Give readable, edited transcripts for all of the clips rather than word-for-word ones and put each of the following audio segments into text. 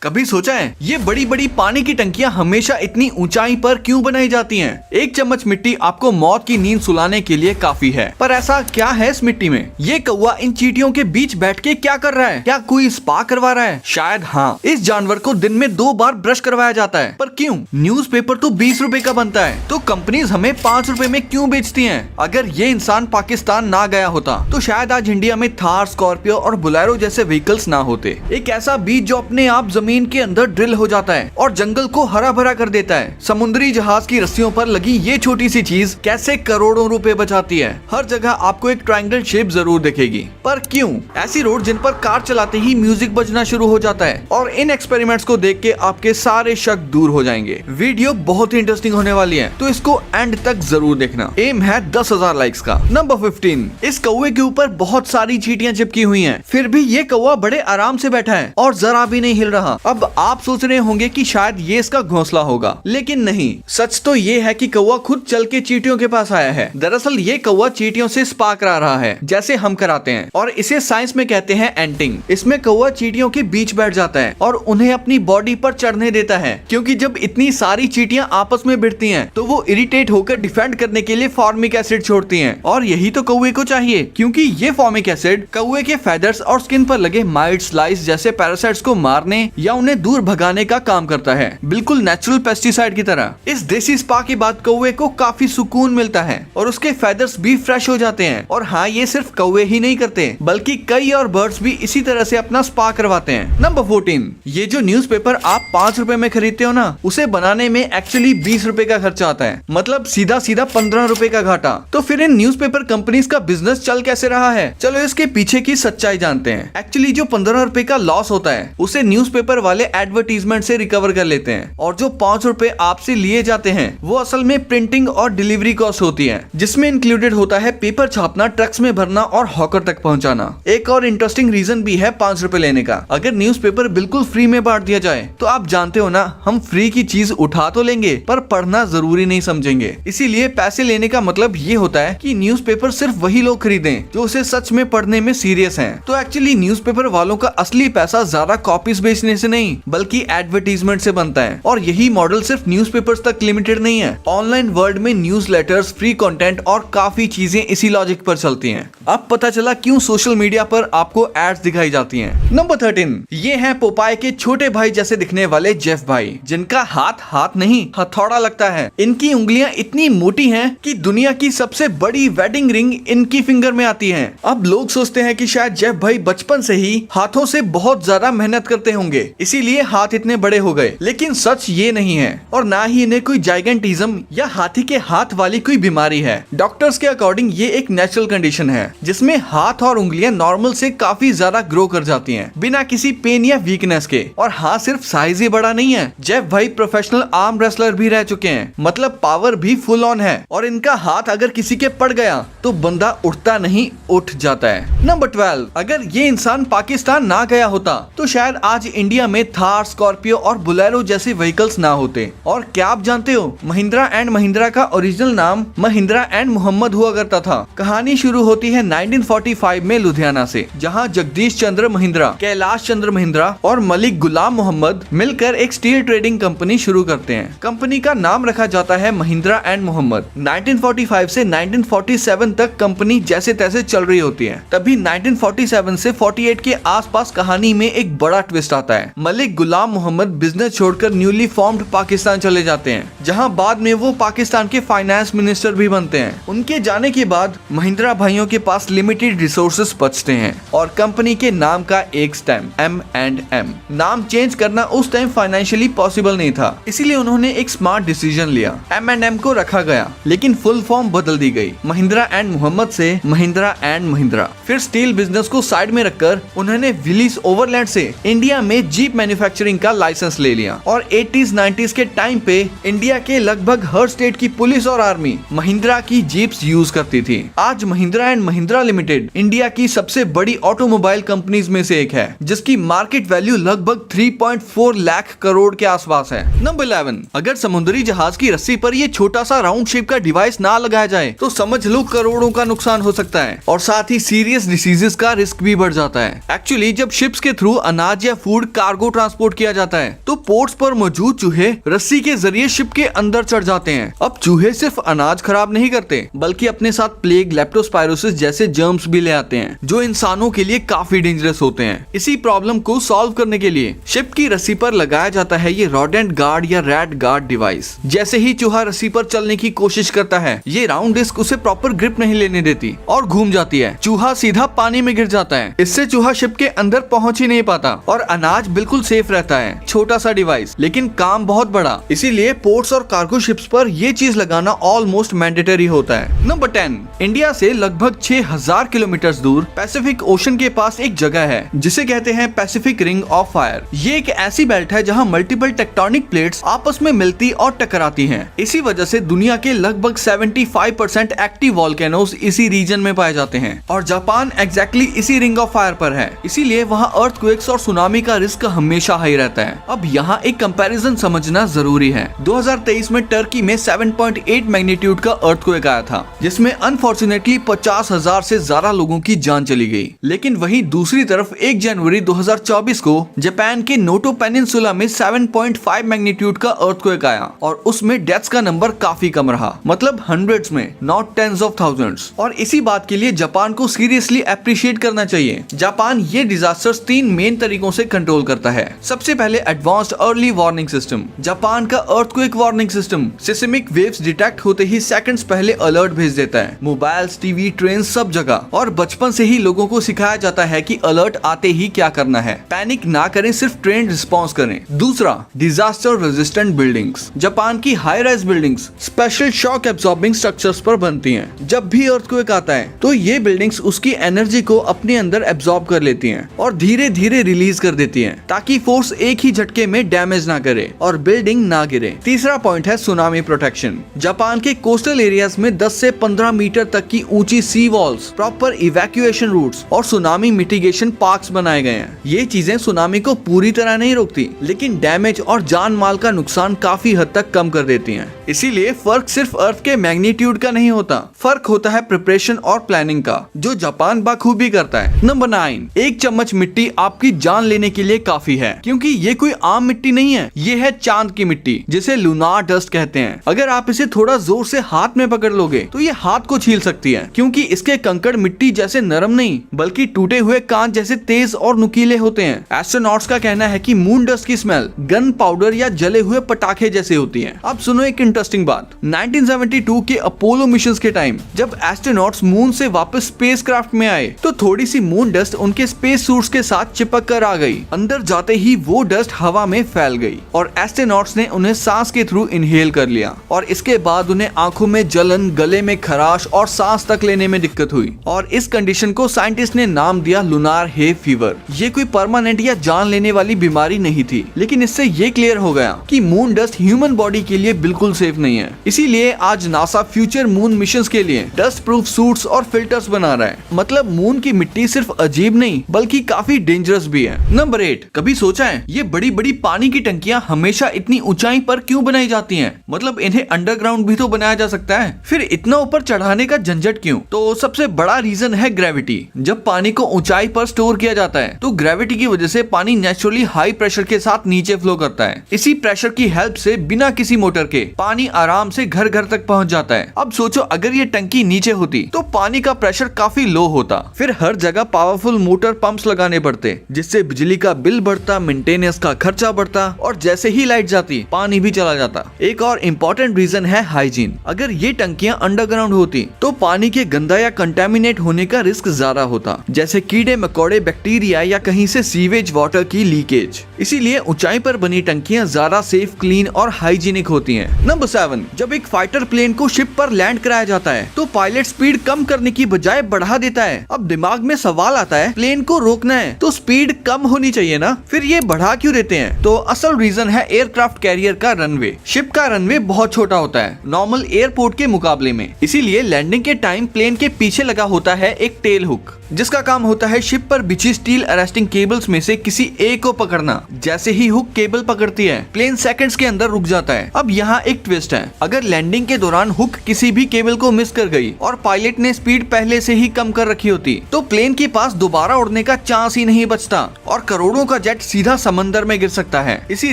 कभी सोचा है ये बड़ी बड़ी पानी की टंकियां हमेशा इतनी ऊंचाई पर क्यों बनाई जाती हैं? एक चम्मच मिट्टी आपको मौत की नींद सुलाने के लिए काफी है, पर ऐसा क्या है इस मिट्टी में? ये कौवा इन चींटियों के बीच बैठ के क्या कर रहा है? क्या कोई स्पा करवा रहा है? शायद हाँ। इस जानवर को दिन में 2 बार ब्रश करवाया जाता है, पर क्यों? न्यूज़पेपर तो 20 रुपए का बनता है, तो कंपनीज हमें 5 रुपए में क्यों बेचती हैं? अगर ये इंसान पाकिस्तान ना गया होता तो शायद आज इंडिया में थार, स्कॉर्पियो और बोलेरो जैसे व्हीकल्स ना होते। एक ऐसा बीज जो अपने आप जमीन के अंदर ड्रिल हो जाता है और जंगल को हरा भरा कर देता है। समुद्री जहाज की रस्सियों पर लगी ये छोटी सी चीज कैसे करोड़ों रुपए बचाती है। हर जगह आपको एक ट्रायंगल शेप जरूर दिखेगी, पर क्यों? ऐसी रोड जिन पर कार चलाते ही म्यूजिक बजना शुरू हो जाता है, और इन एक्सपेरिमेंट्स को देख के आपके सारे शक दूर हो जाएंगे। वीडियो बहुत ही इंटरेस्टिंग होने वाली है, तो इसको एंड तक जरूर देखना। एम है 10,000 लाइक्स का। नंबर 15, इस कौवे के ऊपर बहुत सारी चींटियां चिपकी हुई हैं, फिर भी ये कौवा बड़े आराम से बैठा है और जरा भी नहीं हिल रहा। अब आप सोच रहे होंगे कि शायद ये इसका घोंसला होगा, लेकिन नहीं। सच तो ये है कि कौवा खुद चल के चींटियों के पास आया है। दरअसल ये कौवा चींटियों से स्पा करा रहा है, जैसे हम कराते हैं, और इसे साइंस में कहते हैं एंटिंग। इसमें कौवा चींटियों के बीच बैठ जाता है और उन्हें अपनी बॉडी पर चढ़ने देता है, क्योंकि जब इतनी सारी चींटियां आपस में भिड़ती हैं, तो वो इरिटेट होकर डिफेंड करने के लिए फॉर्मिक एसिड छोड़ती हैं, और यही तो कौवे को चाहिए, क्योंकि ये फॉर्मिक एसिड कौवे के फेदर्स और स्किन पर लगे माइट्स, लाइस जैसे पैरासाइट्स को मारने या उन्हें दूर भगाने का काम करता है, बिल्कुल नेचुरल पेस्टिसाइड की तरह। इस देसी स्पा के बाद कौवे को काफी सुकून मिलता है और उसके फेदर्स भी फ्रेश हो जाते हैं। और हाँ, ये सिर्फ कौवे ही नहीं करते, बल्कि कई और बर्ड्स भी इसी तरह से अपना स्पा करवाते हैं। नंबर 14, ये जो न्यूज़पेपर आप 5 रुपए में खरीदते हो ना, उसे बनाने में एक्चुअली 20 रुपए का खर्चा आता है, मतलब सीधा सीधा 15 रुपए का घाटा। तो फिर इन न्यूज़पेपर कंपनीज का बिजनेस चल कैसे रहा है? चलो इसके पीछे की सच्चाई जानते हैं। एक्चुअली जो 15 रुपए का लॉस होता है, उसे न्यूज़पेपर वाले एडवर्टीजमेंट से रिकवर कर लेते हैं, और जो 5 रुपए आपसे लिए जाते हैं वो असल में प्रिंटिंग और डिलीवरी कॉस्ट होती है, जिसमें इंक्लूडेड होता है पेपर छापना, ट्रक्स में भरना और हॉकर तक पहुंचाना। एक और इंटरेस्टिंग रीजन भी है 5 रुपए लेने का। अगर न्यूज़पेपर बिल्कुल फ्री में बांट दिया जाए तो आप जानते हो ना, हम फ्री की चीज उठा तो लेंगे पर पढ़ना जरूरी नहीं समझेंगे। इसीलिए पैसे लेने का मतलब ये होता है कि न्यूज़पेपर सिर्फ वही लोग खरीदें जो उसे सच में पढ़ने में सीरियस हैं। तो एक्चुअली न्यूज़पेपर वालों का असली पैसा ज्यादा कॉपीज बेचने से नहीं, बल्कि एडवर्टीजमेंट से बनता है। और यही मॉडल सिर्फ न्यूज़पेपर्स तक लिमिटेड नहीं है। ऑनलाइन वर्ल्ड में न्यूज लेटर्स, फ्री कंटेंट और काफी चीजें इसी लॉजिक पर चलती हैं। अब पता चला क्यों सोशल मीडिया पर आपको एड्स दिखाई जाती हैं। नंबर 13, ये हैं पोपाय के छोटे भाई जैसे दिखने वाले जेफ भाई, जिनका हाथ हाथ नहीं हथौड़ा लगता है। इनकी उंगलियां इतनी मोटी हैं कि दुनिया की सबसे बड़ी वेडिंग रिंग इनकी फिंगर में आती है। अब लोग सोचते हैं कि शायद जेफ भाई बचपन से ही हाथों से बहुत ज्यादा मेहनत करते होंगे, इसीलिए हाथ इतने बड़े हो गए, लेकिन सच ये नहीं है, और ना ही इन्हें कोई जाइगेंटिज्म या हाथी के हाथ वाली कोई बीमारी है। डॉक्टर्स के अकॉर्डिंग ये एक नेचुरल कंडीशन है, जिसमें हाथ और उंगलियां नॉर्मल से काफी ज्यादा ग्रो कर जाती हैं, बिना किसी पेन या वीकनेस के। और हाँ, सिर्फ साइज ही बड़ा नहीं है, जेफ भाई प्रोफेशनल आर्म रेसलर भी रह चुके हैं, मतलब पावर भी फुल ऑन है, और इनका हाथ अगर किसी के पड़ गया तो बंदा उठता नहीं, उठ जाता है। नंबर 12, अगर ये इंसान पाकिस्तान ना गया होता तो शायद आज इंडिया में थार, स्कॉर्पियो और बोलेरो जैसे व्हीकल्स ना होते। और क्या आप जानते हो, महिंद्रा एंड महिंद्रा का ओरिजिनल नाम महिंद्रा एंड मोहम्मद हुआ करता था। कहानी शुरू होती है 1945 में लुधियाना से, जहां जगदीश चंद्र महिंद्रा, कैलाश चंद्र महिंद्रा और मलिक गुलाम मोहम्मद मिलकर एक स्टील ट्रेडिंग कंपनी शुरू करते हैं। कंपनी का नाम रखा जाता है महिंद्रा एंड मोहम्मद। 1945 से 1947 तक कंपनी जैसे तैसे चल रही होती है। तभी 1947 से 48 के आसपास कहानी में एक बड़ा ट्विस्ट आता है। मलिक गुलाम मोहम्मद बिजनेस छोड़कर न्यूली फॉर्म्ड पाकिस्तान चले जाते हैं, जहां बाद में वो पाकिस्तान के फाइनेंस मिनिस्टर भी बनते हैं। उनके जाने के बाद महिंद्रा भाइयों के पास लिमिटेड रिसोर्सेज बचते हैं और कंपनी के नाम का एक स्टैम्प M&M नाम चेंज करना उस टाइम फाइनेंशियली पॉसिबल नहीं था, इसीलिए उन्होंने एक स्मार्ट डिसीजन लिया। M&M को रखा गया, लेकिन फुल फॉर्म बदल दी गई, महिंद्रा एंड मोहम्मद से महिंद्रा एंड महिंद्रा। फिर स्टील बिजनेस को साइड में रखकर उन्होंने विलीज ओवरलैंड से इंडिया में जीप मैन्युफैक्चरिंग का लाइसेंस ले लिया, और 80s 90s के टाइम पे इंडिया के लगभग हर स्टेट की पुलिस और आर्मी महिंद्रा की जीप्स यूज करती थी। आज Mahindra and Mahindra limited India की सबसे बड़ी ऑटोमोबाइल कंपनीज में से एक है, जिसकी मार्केट वैल्यू लगभग 3.4 लाख करोड़ के आसपास है। नंबर 11, अगर समुद्री जहाज की रस्सी पर ये छोटा सा राउंड शेप का डिवाइस ना लगाया जाए तो समझ लो करोड़ों का नुकसान हो सकता है, और साथ ही सीरियस डिसीजेस का रिस्क भी बढ़ जाता है। एक्चुअली जब शिप्स के थ्रू अनाज या फूड कार्गो कार्गो ट्रांसपोर्ट किया जाता है तो पोर्ट्स पर मौजूद चूहे रस्सी के जरिए शिप के अंदर चढ़ जाते हैं। अब चूहे सिर्फ अनाज खराब नहीं करते बल्कि अपने साथ प्लेग, लेप्टोस्पायरोसिस जैसे जर्म्स भी ले आते हैं जो इंसानों के लिए काफी डेंजरस होते हैं। इसी प्रॉब्लम को सॉल्व करने के लिए शिप की रस्सी पर लगाया जाता है ये रोडेंट गार्ड या रैट गार्ड डिवाइस। जैसे ही चूहा रस्सी पर चलने की कोशिश करता है ये राउंड डिस्क उसे प्रॉपर ग्रिप नहीं लेने देती और घूम जाती है। चूहा सीधा पानी में गिर जाता है। इससे चूहा शिप के अंदर पहुंच ही नहीं पाता और अनाज बिल्कुल सेफ रहता है। छोटा सा डिवाइस लेकिन काम बहुत बड़ा, इसीलिए पोर्ट्स और कार्गो शिप्स पर ये चीज लगाना ऑलमोस्ट मैंडेटरी होता है। नंबर 10, इंडिया से लगभग 6000 किलोमीटर दूर पैसिफिक ओशन के पास एक जगह है जिसे कहते हैं पैसिफिक रिंग ऑफ फायर। ये एक ऐसी बेल्ट है जहाँ मल्टीपल टेक्टोनिक प्लेट्स आपस में मिलती और टकराती हैं। इसी वजह से दुनिया के लगभग 75% एक्टिव वोल्केनोज इसी रीजन में पाए जाते हैं और जापान एग्जैक्टली इसी रिंग ऑफ फायर पर है। इसीलिए वहाँ अर्थक्वेक्स और सुनामी का रिस्क हमेशा हाई रहता है। अब यहाँ एक कंपैरिजन समझना जरूरी है। 2023 में टर्की में 7.8 मैग्नीट्यूड का अर्थक्वेक आया था जिसमें अनफॉर्चुनेटली 50,000 से ज्यादा लोगों की जान चली गई। लेकिन वहीं दूसरी तरफ 1 जनवरी 2024 को जापान के नोटो पेनिनसुला में 7.5 मैग्नीट्यूड का अर्थक्वेक आया और उसमें डेथ्स का नंबर काफी कम रहा, मतलब हंड्रेड्स में, नॉट टेंस ऑफ थाउजेंड्स। और इसी बात के लिए जापान को सीरियसली अप्रिशिएट करना चाहिए। जापान ये डिजास्टर्स 3 मेन तरीकों से कंट्रोल करता है। सबसे पहले advanced early warning system. Japan का earthquake warning system seismic waves detect होते ही सेकंड्स पहले अलर्ट भेज देता है। मोबाइल्स, टीवी, ट्रेन सब जगह। और बचपन से ही लोगों को सिखाया जाता है कि अलर्ट आते ही क्या करना है। पैनिक ना करें, सिर्फ ट्रेंड रिस्पॉन्स करें। दूसरा, डिजास्टर रेजिस्टेंट बिल्डिंग्स। जापान की high rise buildings special shock absorbing structures पर बनती हैं। जब भी अर्थक्वेक आता है तो ये बिल्डिंग्स उसकी एनर्जी को अपने अंदर एब्सॉर्ब कर लेती हैं और धीरे धीरे रिलीज कर देती हैं ताकि फोर्स एक ही झटके में डैमेज ना करे और बिल्डिंग ना गिरे। तीसरा पॉइंट है सुनामी प्रोटेक्शन। जापान के कोस्टल एरियाज में 10 से 15 मीटर तक की ऊंची सी वॉल्स, प्रॉपर इवैक्यूएशन रूट्स और सुनामी मिटिगेशन पार्क्स बनाए गए हैं। ये चीजें सुनामी को पूरी तरह नहीं रोकती लेकिन डैमेज और जान माल का नुकसान काफी हद तक कम कर देती हैं। इसीलिए फर्क सिर्फ अर्थ के मैग्नीट्यूड का नहीं होता, फर्क होता है प्रिपरेशन और प्लानिंग का, जो जापान बखूबी करता है। नंबर 9, 1 चम्मच मिट्टी आपकी जान लेने के लिए काफी है, क्योंकि ये कोई आम मिट्टी नहीं है। ये है चांद की मिट्टी जिसे लूनार डस्ट कहते हैं। अगर आप इसे थोड़ा जोर से हाथ में पकड़ लोगे तो ये हाथ को छील सकती है, क्योंकि इसके कंकड़ मिट्टी जैसे नरम नहीं बल्कि टूटे हुए कांच जैसे तेज और नुकीले होते हैं। एस्ट्रोनॉट्स का कहना है कि मून डस्ट की स्मेल गन पाउडर या जले हुए पटाखे जैसे होती है। अब सुनो एक इंटरेस्टिंग बात। 1972 के अपोलो मिशंस के टाइम जब एस्ट्रोनॉट्स मून से वापस स्पेसक्राफ्ट में आए तो थोड़ी सी मून डस्ट उनके स्पेस सूट्स के साथ चिपक कर आ गई। अंदर जाते ही वो डस्ट हवा में फैल गई और एस्ट्रोनॉट्स ने उन्हें सांस के थ्रू इनहेल कर लिया और इसके बाद उन्हें आंखों में जलन, गले में खराश और सांस तक लेने में दिक्कत हुई और इस कंडीशन को साइंटिस्ट ने नाम दिया लूनार हे फीवर। ये कोई परमानेंट या जान लेने वाली बीमारी नहीं थी, लेकिन इससे ये क्लियर हो गया कि मून डस्ट ह्यूमन बॉडी के लिए बिल्कुल सेफ नहीं है। इसीलिए आज नासा फ्यूचर मून मिशंस के लिए डस्ट प्रूफ सूट्स और फिल्टर्स बना रहा है। मतलब मून की मिट्टी सिर्फ अजीब नहीं बल्कि काफी डेंजरस भी है। नंबर 8, कभी सोचा है ये बड़ी बड़ी पानी की टंकियां हमेशा इतनी ऊंचाई पर क्यों बनाई जाती हैं? मतलब इन्हें अंडरग्राउंड भी तो बनाया जा सकता है, फिर इतना ऊपर चढ़ाने का झंझट क्यों? तो सबसे बड़ा रीजन है ग्रेविटी। जब पानी को ऊंचाई पर स्टोर किया जाता है तो ग्रेविटी की वजह से पानी नेचुरली हाई प्रेशर के साथ नीचे फ्लो करता है। इसी प्रेशर की हेल्प से बिना किसी मोटर के पानी आराम से घर घर तक पहुंच जाता है। अब सोचो अगर ये टंकी नीचे होती तो पानी का प्रेशर काफी लो होता, फिर हर जगह पावरफुल मोटर पंप्स लगाने पड़ते जिससे बिजली का बिल बढ़ता, मेंटेनेंस का खर्चा बढ़ता और जैसे ही लाइट जाती पानी भी चला जाता। एक और इम्पोर्टेंट रीजन है हाइजीन। अगर ये टंकियां अंडरग्राउंड होती तो पानी के गंदा या कंटेमिनेट होने का रिस्क ज्यादा होता, जैसे कीड़े मकोड़े, बैक्टीरिया या कहीं से सीवेज वाटर की लीकेज। इसीलिए ऊंचाई पर बनी टंकियां ज्यादा सेफ, क्लीन और हाइजीनिक होती हैं। नंबर 7, जब एक फाइटर प्लेन को शिप पर लैंड कराया जाता है तो पायलट स्पीड कम करने की बजाय बढ़ा देता है। अब दिमाग में सवाल आता है, प्लेन को रोकना है तो स्पीड कम होनी चाहिए ना, फिर ये बढ़ा क्यों देते हैं? तो असल रीजन है एयरक्राफ्ट कैरियर का रनवे। शिप का रनवे बहुत छोटा होता है नॉर्मल एयरपोर्ट के मुकाबले में, इसीलिए लैंडिंग के टाइम प्लेन के पीछे लगा होता है एक टेल हुक, जिसका काम होता है शिप पर बिछी स्टील अरेस्टिंग केबल्स में से किसी एक को पकड़ना। जैसे ही हुक केबल पकड़ती है प्लेन सेकंड्स के अंदर रुक जाता है। अब यहाँ एक ट्विस्ट है, अगर लैंडिंग के दौरान हुक किसी भी केबल को मिस कर गई और पायलट ने स्पीड पहले से ही कम कर रखी होती तो प्लेन के पास दोबारा उड़ने का चांस ही नहीं बचता और करोड़ों का जेट सीधा समंदर में गिर सकता है। इसी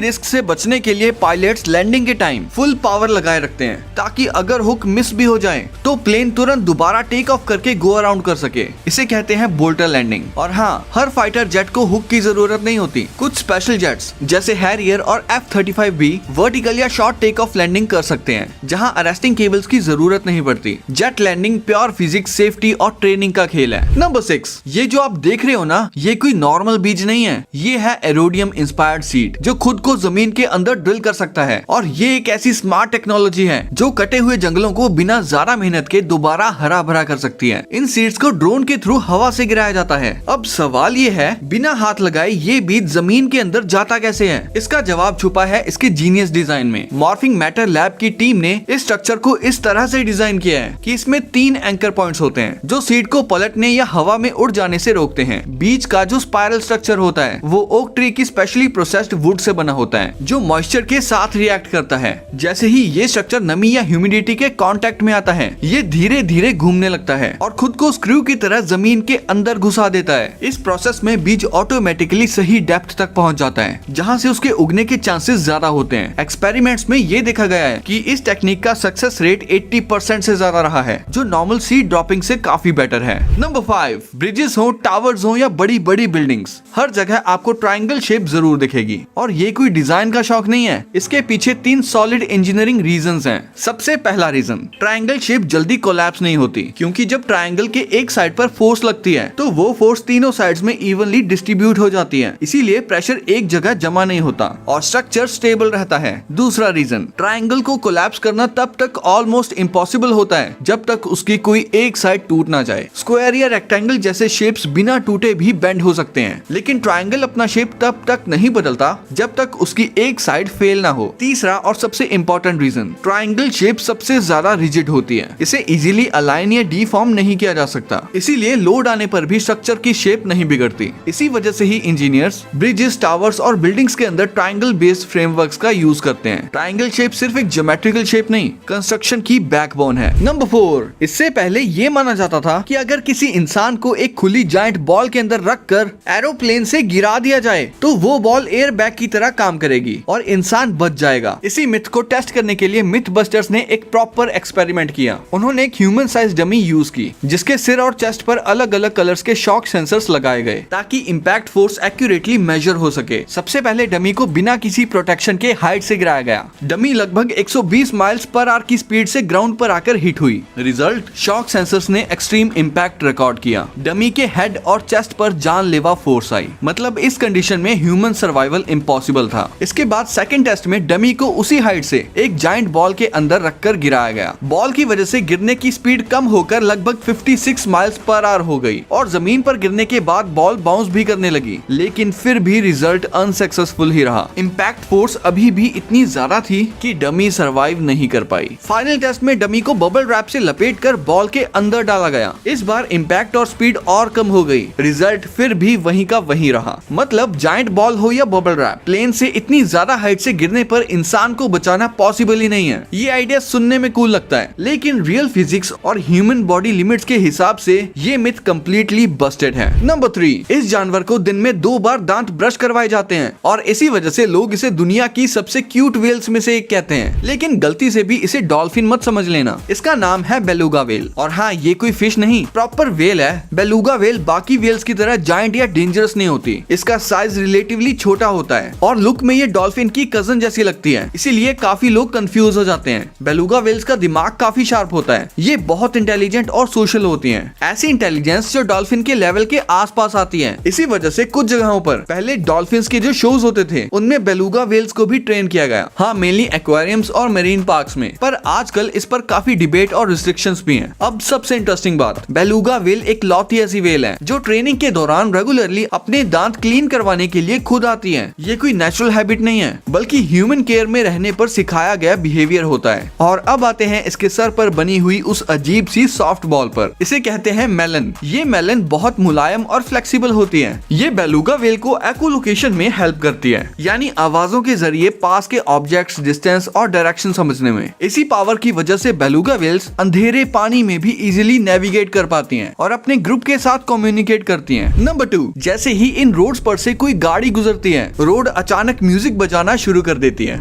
रिस्क से बचने के लिए पायलट्स लैंडिंग के टाइम फुल पावर लगाए रखते हैं ताकि अगर हुक मिस भी हो जाए तो प्लेन तुरंत दोबारा टेक ऑफ करके गो अराउंड कर सके। इसे कहते हैं बोल्टर लैंडिंग। और हाँ, हर फाइटर जेट को हुक की जरूरत नहीं होती। कुछ स्पेशल जेट्स जैसे हैरियर और F-35 भी वर्टिकल या शॉर्ट टेक ऑफ लैंडिंग कर सकते हैं जहां अरेस्टिंग केबल्स की जरूरत नहीं पड़ती। Jet landing pure physics, safety और ट्रेनिंग का खेल है। नंबर 6, ये जो आप देख रहे हो ना, ये कोई नॉर्मल बीज नहीं है। ये है एरोडियम इंस्पायर्ड सीड जो खुद को जमीन के अंदर ड्रिल कर सकता है। और ये एक ऐसी स्मार्ट टेक्नोलॉजी है जो कटे हुए जंगलों को बिना ज्यादा मेहनत के दोबारा हरा भरा कर सकती है। इन सीड्स को ड्रोन के थ्रू हवा से गिराया जाता है। अब सवाल ये है, बिना हाथ लगाए ये बीज जमीन के अंदर जाता कैसे है? इसका जवाब छुपा है इसके जीनियस डिजाइन में। मॉर्फिंग मैटर लैब की टीम ने इस स्ट्रक्चर को इस तरह से डिजाइन किया है कि इसमें 3 एंकर पॉइंट्स होते हैं जो सीड को पलटने या हवा में उड़ जाने से रोकते हैं। बीज का जो स्पाइरल स्ट्रक्चर होता है वो ओक ट्री की स्पेशली प्रोसेस्ड वुड से बना होता है जो मॉइस्चर के साथ रिएक्ट करता है। जैसे ही ये स्ट्रक्चर नमी या ह्यूमिडिटी के कांटेक्ट में आता है, ये धीरे धीरे घूमने लगता है और खुद को स्क्रू की तरह जमीन के अंदर घुसा देता है। इस प्रोसेस में बीज ऑटोमेटिकली सही डेप्थ तक पहुंच जाता है जहां से उसके उगने के चांसेस ज्यादा होते हैं। एक्सपेरिमेंट्स में ये देखा गया है कि इस टेक्निक का सक्सेस रेट 80% से ज्यादा रहा है जो नॉर्मल सीड ड्रॉपिंग से काफी बेटर है। नंबर 5, ब्रिजेस हो, टावर्स हो या बड़ी बड़ी बिल्डिंग्स, हर जगह आपको ट्रायंगल शेप जरूर दिखेगी। और ये कोई डिजाइन का शौक नहीं है, इसके पीछे 3 सॉलिड इंजीनियरिंग रीजंस हैं। सबसे पहला रीजन, ट्रायंगल शेप जल्दी कोलैप्स नहीं होती क्योंकि जब ट्रायंगल के एक साइड पर फोर्स लगती है तो वो फोर्स तीनों साइड्स में इवनली डिस्ट्रीब्यूट हो जाती है, इसीलिए प्रेशर एक जगह जमा नहीं होता और स्ट्रक्चर स्टेबल रहता है। दूसरा रीजन, ट्रायंगल को कोलैप्स करना तब तक ऑलमोस्ट इम्पॉसिबल होता है जब तक उसकी कोई एक साइड टूट ना जाए। स्क्वायर या रेक्टेंगल जैसे शेप्स बिना टूटे भी बेंड हो सकते हैं, लेकिन ट्रायंगल अपना शेप तब तक नहीं बदलता जब तक उसकी एक साइड फेल ना हो। तीसरा और सबसे इम्पोर्टेंट रीजन, ट्रायंगल शेप सबसे ज्यादा रिजिड होती है, इसे इजीली अलाइन या डीफॉर्म नहीं किया जा सकता, इसीलिए लोड आने पर भी स्ट्रक्चर की शेप नहीं बिगड़ती। इसी वजह से ही इंजीनियर्स ब्रिजेस, टावर्स और बिल्डिंग्स के अंदर ट्रायंगल बेस्ड फ्रेमवर्क्स का यूज करते हैं। ट्रायंगल शेप सिर्फ एक ज्योमेट्रिकल शेप नहीं, कंस्ट्रक्शन की बैकबोन है। नंबर 4, इससे पहले ये माना जाता था कि अगर किसी इंसान को एक खुली जायंट बॉल के अंदर रखकर एरोप्लेन से गिरा दिया जाए तो वो बॉल एयर बैग की तरह काम करेगी और इंसान बच जाएगा। इसी मिथ को टेस्ट करने के लिए मिथ बस्टर्स ने एक प्रॉपर एक्सपेरिमेंट किया। उन्होंने एक ह्यूमन साइज डमी यूज की जिसके सिर और चेस्ट पर अलग अलग कलर्स के शॉक सेंसर्स लगाए गए ताकि इम्पैक्ट फोर्स एक्यूरेटली मेजर हो सके। सबसे पहले डमी को बिना किसी प्रोटेक्शन के हाइट से गिराया गया। डमी लगभग 120 माइल्स पर आवर की स्पीड से ग्राउंड पर आकर हिट हुई। रिजल्ट, शॉक सेंसर्स ने एक्सट्रीम इम्पैक्ट रिकॉर्ड किया। डमी के हेड और चेस्ट पर जानलेवा फोर्स आई, मतलब इस कंडीशन में ह्यूमन सर्वाइवल इम्पॉसिबल था। इसके बाद सेकंड टेस्ट में डमी को उसी हाइट से एक जायंट बॉल के अंदर रखकर गिराया गया। बॉल की वजह से गिरने की स्पीड कम होकर लगभग 56 माइल्स पर आवर हो गई और जमीन पर गिरने के बाद बॉल बाउंस भी करने लगी, लेकिन फिर भी रिजल्ट अनसक्सेसफुल ही रहा। इम्पैक्ट फोर्स अभी भी इतनी ज्यादा थी कि डमी सर्वाइव नहीं कर पाई। फाइनल टेस्ट में डमी को बबल रैप से लपेटकर बॉल के अंदर डाला गया। इस बार इम्पैक्ट और स्पीड और कम हो गई, रिजल्ट फिर भी वहीं का वहीं रहा। मतलब जायंट बॉल हो या बबल रैप, प्लेन से इतनी ज्यादा हाइट से गिरने पर इंसान को बचाना पॉसिबल ही नहीं है। ये आइडिया सुनने में कूल लगता है, लेकिन रियल फिजिक्स और ह्यूमन बॉडी लिमिट्स के हिसाब से ये मिथ कंप्लीटली बस्टेड है। नंबर 3, इस जानवर को दिन में 2 बार दांत ब्रश करवाए जाते हैं और इसी वजह से लोग इसे दुनिया की सबसे क्यूट वेल्स में से एक कहते हैं, लेकिन गलती से भी इसे डॉल्फिन मत समझ लेना। इसका नाम है बेलुगा वेल और हाँ, ये कोई फिश नहीं, प्रॉपर वेल है। बेलुगा वेल बाकी वेल्स की तरह जायंट या डेंजरस नहीं होती। इसका साइज रिलेटिवली छोटा होता है और लुक में ये डॉल्फिन की कजन जैसी लगती है, इसीलिए काफी लोग कंफ्यूज हो जाते हैं। बेलुगा वेल्स का दिमाग काफी शार्प होता है, ये बहुत इंटेलिजेंट और सोशल होती हैं। ऐसी इंटेलिजेंस जो डॉल्फिन के लेवल के आसपास आती है। इसी वजह से कुछ जगहों पर पहले डॉल्फिन्स के जो शोज होते थे उनमें बेलुगा वेल्स को भी ट्रेन किया गया। हाँ, मेनली एक्वेरियम्स और मेरीन पार्क्स में, पर आजकल इस पर काफी डिबेट और रिस्ट्रिक्शंस भी हैं। अब सबसे इंटरेस्टिंग बात, बेलुगा वेल एक लौती ऐसी वेल है जो ट्रेनिंग के दौरान रेगुलरली अपने दांत क्लीन करवाने के लिए खुद आती है। ये कोई नेचुरल हैबिट नहीं है, बल्कि ह्यूमन केयर में रहने पर सिखाया गया बिहेवियर होता है। और अब आते हैं इसके सर पर बनी हुई उस अजीब सी सॉफ्ट बॉल पर। इसे कहते हैं मेलन। ये मेलन बहुत मुलायम और फ्लेक्सिबल होती है। ये बेलुगा वेल को एकोलोकेशन में हेल्प करती है, यानी आवाजों के जरिए पास के ऑब्जेक्ट्स, डिस्टेंस और डायरेक्शन समझने में। इसी पावर की वजह से बेलुगा वेल्स अंधेरे पानी में भी इजीली नेविगेट कर पाती हैं और अपने ग्रुप के साथ कम्युनिकेट करती हैं। नंबर 2, जैसे ही इन रोड्स पर से कोई गाड़ी गुजरती है, रोड अचानक म्यूजिक बजाना शुरू कर देती है।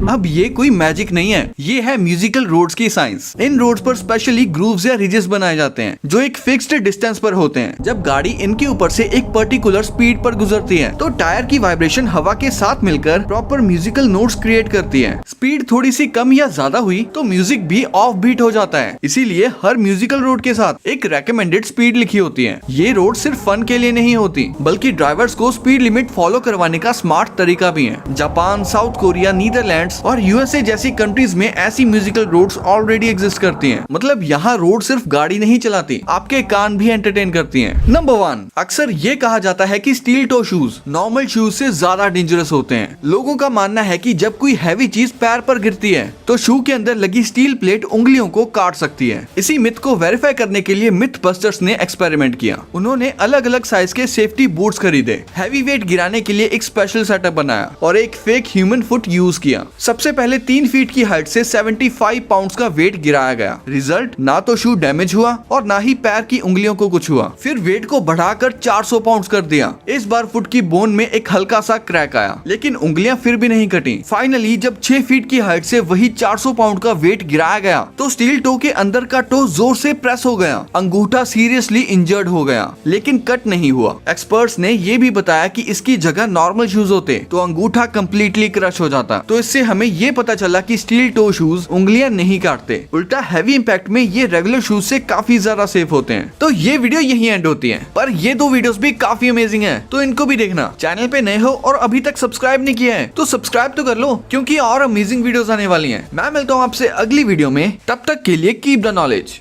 अब ये कोई मैजिक नहीं है, ये है म्यूजिकल रोड्स की साइंस। इन रोड्स पर स्पेशली ग्रूव्स या रिजेस बनाए जाते हैं जो एक फिक्स्ड डिस्टेंस पर होते हैं। जब गाड़ी इनके ऊपर से एक पर्टिकुलर स्पीड पर गुजरती है तो टायर की वाइब्रेशन हवा के साथ मिलकर प्रॉपर म्यूजिकल नोट्स क्रिएट करती है। स्पीड थोड़ी सी कम या ज्यादा हुई तो म्यूजिक भी ऑफ बीट हो जाता है। इसीलिए हर म्यूजिकल रोड के साथ एक रेकमेंडेड स्पीड लिखी होती है। ये रोड सिर्फ फन के लिए नहीं होती बल्कि ड्राइवर्स को स्पीड लिमिट फॉलो करवाने का स्मार्ट तरीका भी है। जापान, साउथ कोरिया, नीदरलैंड्स और यूएसए जैसी कंट्रीज में ऐसी म्यूजिकल रोड्स ऑलरेडी एग्जिस्ट करती हैं। मतलब यहाँ रोड सिर्फ गाड़ी नहीं चलाती, आपके कान भी एंटरटेन करती हैं। नंबर 1, अक्सर ये कहा जाता है कि steel toe shoes normal shoes से ज्यादा डेंजरस होते हैं। लोगों का मानना है कि जब कोई हैवी चीज पैर पर गिरती है तो शू के अंदर लगी स्टील प्लेट उंगलियों को काट सकती है। इसी मिथ को वेरीफाई करने के लिए मिथ बस्टर्स ने एक्सपेरिमेंट किया। उन्होंने अलग अलग साइज के सेफ्टी बूट्स खरीदे, हैवी वेट गिराने के लिए एक स्पेशल सेटअप बनाया और एक फेक ह्यूमन फुट यूज किया। सबसे पहले 3 फीट की हाइट से 75 पाउंड्स का वेट गिराया गया। रिजल्ट, ना तो शू डैमेज हुआ और ना ही पैर की उंगलियों को कुछ हुआ। फिर वेट को बढ़ाकर 400 पाउंड्स कर दिया। इस बार फुट की बोन में एक हल्का सा क्रैक आया लेकिन उंगलियां फिर भी नहीं कटी। फाइनली जब 6 फीट की हाइट से वही 400 पाउंड का वेट गिराया गया तो स्टील टो के अंदर का टो जोर से प्रेस हो गया। अंगूठा सीरियसली इंजर्ड हो गया लेकिन कट नहीं हुआ। एक्सपर्ट्स ने ये भी बताया कि इसकी जगह नॉर्मल शूज होते तो अंगूठा कम्प्लीटली क्रश हो जाता। तो इससे हमें ये पता चला कि स्टील टो शूज उंगलियां नहीं काटते, उल्टा हैवी इंपैक्ट में ये रेगुलर शूज से काफी ज्यादा सेफ होते हैं। तो ये वीडियो यही एंड होती है, पर ये 2 वीडियोस भी काफी अमेजिंग हैं, तो इनको भी देखना। चैनल पे नए हो और अभी तक सब्सक्राइब नहीं किया है तो सब्सक्राइब तो कर लो क्योंकि और अमेजिंग वीडियोस आने वाली हैं। मैं मिलता हूँ आपसे अगली वीडियो में, तब तक के लिए कीप द नॉलेज।